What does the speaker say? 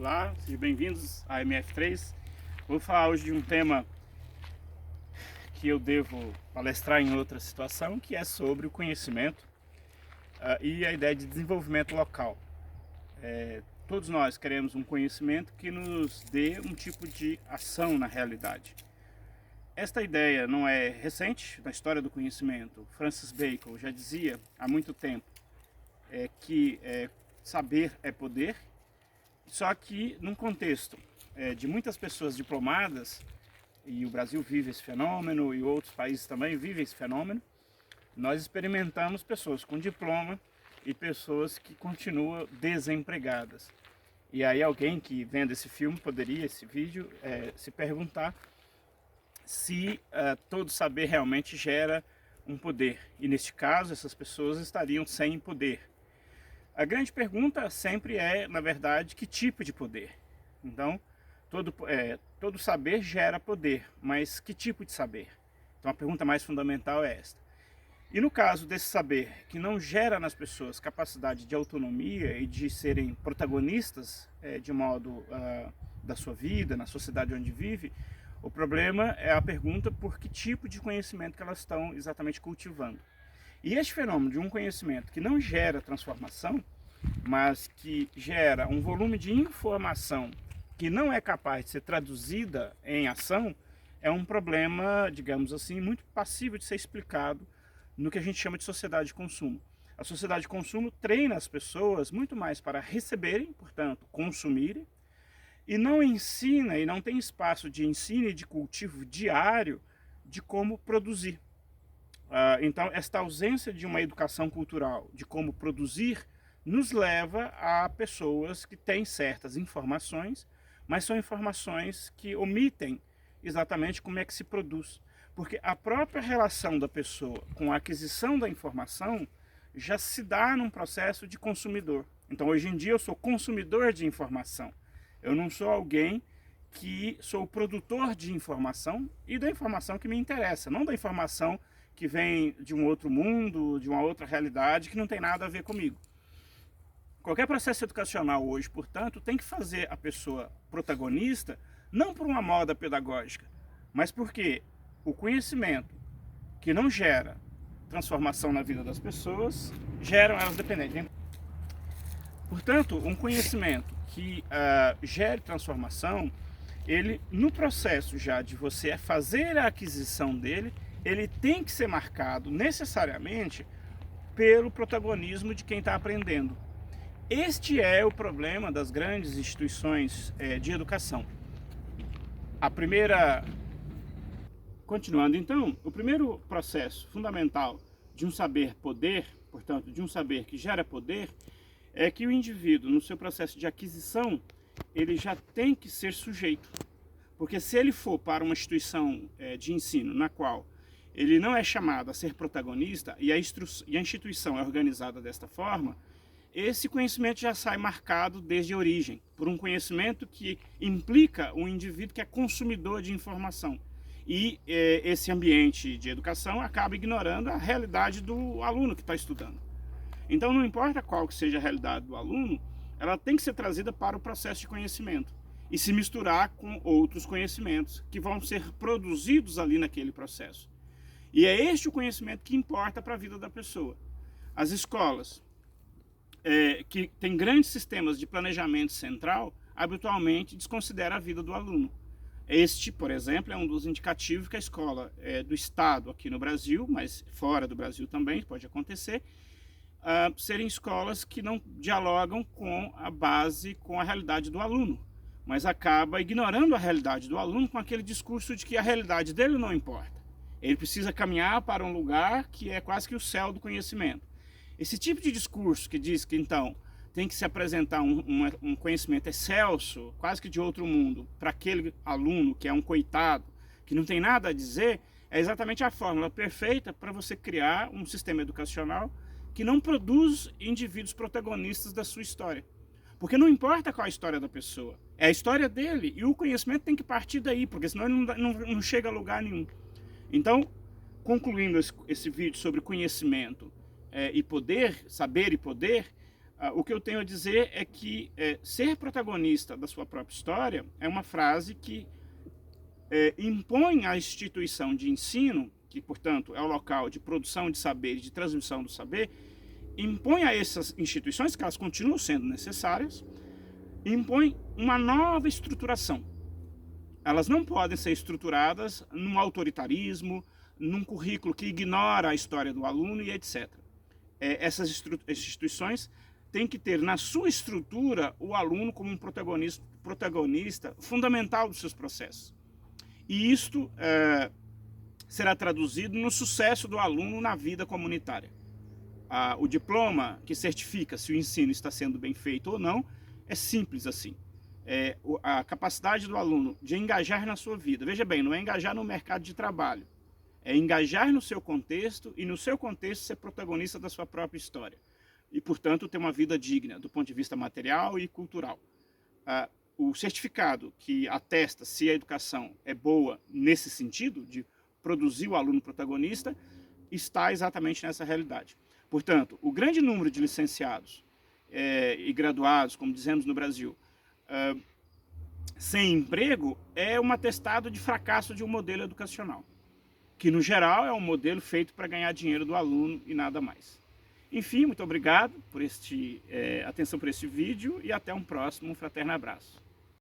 Olá, sejam bem-vindos à MF3. Vou falar hoje de um tema que eu devo palestrar em outra situação, que é sobre o conhecimento e a ideia de desenvolvimento local. Todos nós queremos um conhecimento que nos dê um tipo de ação na realidade. Esta ideia não é recente na história do conhecimento. Francis Bacon já dizia há muito tempo que saber é poder. Só que num contexto de muitas pessoas diplomadas, e o Brasil vive esse fenômeno e outros países também vivem esse fenômeno, nós experimentamos pessoas com diploma e pessoas que continuam desempregadas. E aí alguém que vendo esse filme poderia, esse vídeo, se perguntar se todo saber realmente gera um poder. E neste caso essas pessoas estariam sem poder. A pergunta sempre é, na verdade, que tipo de poder? Então, todo saber gera poder, mas que tipo de saber? Então a pergunta mais fundamental é esta. E no caso desse saber que não gera nas pessoas capacidade de autonomia e de serem protagonistas de modo da sua vida, na sociedade onde vive, o problema é a pergunta por que tipo de conhecimento que elas estão exatamente cultivando. E este fenômeno de um conhecimento que não gera transformação, mas que gera um volume de informação que não é capaz de ser traduzida em ação, é um problema, digamos assim, muito passível de ser explicado no que a gente chama de sociedade de consumo. A sociedade de consumo treina as pessoas muito mais para receberem, portanto, consumirem, e não ensina e não tem espaço de ensino e de cultivo diário de como produzir. Então, esta ausência de uma educação cultural de como produzir nos leva a pessoas que têm certas informações, mas são informações que omitem exatamente como é que se produz. Porque a própria relação da pessoa com a aquisição da informação já se dá num processo de consumidor. Então, hoje em dia, eu sou consumidor de informação. Eu não sou alguém que sou produtor de informação e da informação que me interessa, não da informação que vem de um outro mundo, de uma outra realidade, que não tem nada a ver comigo. Qualquer processo educacional hoje, portanto, tem que fazer a pessoa protagonista, não por uma moda pedagógica, mas porque o conhecimento que não gera transformação na vida das pessoas, geram elas dependentes. Portanto, um conhecimento que gere transformação, ele, no processo já de você fazer a aquisição dele, ele tem que ser marcado necessariamente pelo protagonismo de quem está aprendendo. Este é o problema das grandes instituições de educação. Continuando então, o primeiro processo fundamental de um saber poder, portanto, de um saber que gera poder, é que o indivíduo, no seu processo de aquisição, ele já tem que ser sujeito. Porque se ele for para uma instituição de ensino na qual ele não é chamado a ser protagonista e a instituição é organizada desta forma, esse conhecimento já sai marcado desde a origem, por um conhecimento que implica o indivíduo que é consumidor de informação. E esse ambiente de educação acaba ignorando a realidade do aluno que está estudando. Então, não importa qual que seja a realidade do aluno, ela tem que ser trazida para o processo de conhecimento e se misturar com outros conhecimentos que vão ser produzidos ali naquele processo. E é este o conhecimento que importa para a vida da pessoa. As escolas que têm grandes sistemas de planejamento central, habitualmente desconsideram a vida do aluno. Este, por exemplo, é um dos indicativos que a escola do Estado aqui no Brasil, mas fora do Brasil também pode acontecer, serem escolas que não dialogam com a base, com a realidade do aluno, mas acaba ignorando a realidade do aluno com aquele discurso de que a realidade dele não importa. Ele precisa caminhar para um lugar que é quase que o céu do conhecimento. Esse tipo de discurso que diz que, então, tem que se apresentar um conhecimento excelso, quase que de outro mundo, para aquele aluno que é um coitado, que não tem nada a dizer, é exatamente a fórmula perfeita para você criar um sistema educacional que não produz indivíduos protagonistas da sua história. Porque não importa qual a história da pessoa, é a história dele, e o conhecimento tem que partir daí, porque senão ele não chega a lugar nenhum. Então, concluindo esse vídeo sobre conhecimento e poder, saber e poder, O que eu tenho a dizer é que ser protagonista da sua própria história é uma frase que impõe à instituição de ensino, que, portanto, é o local de produção de saber e de transmissão do saber, impõe a essas instituições, que elas continuam sendo necessárias, impõe uma nova estruturação. Elas não podem ser estruturadas num autoritarismo, num currículo que ignora a história do aluno e etc. Essas instituições têm que ter na sua estrutura o aluno como um protagonista fundamental dos seus processos. E isto será traduzido no sucesso do aluno na vida comunitária. O diploma que certifica se o ensino está sendo bem feito ou não é simples assim. A capacidade do aluno de engajar na sua vida. Veja bem, não é engajar no mercado de trabalho. É engajar no seu contexto e no seu contexto ser protagonista da sua própria história. E, portanto, ter uma vida digna do ponto de vista material e cultural. O certificado que atesta se a educação é boa nesse sentido, de produzir o aluno protagonista, está exatamente nessa realidade. Portanto, o grande número de licenciados e graduados, como dizemos no Brasil, sem emprego é um atestado de fracasso de um modelo educacional, que no geral é um modelo feito para ganhar dinheiro do aluno e nada mais. Enfim, muito obrigado por atenção por este vídeo e até um próximo fraterno abraço.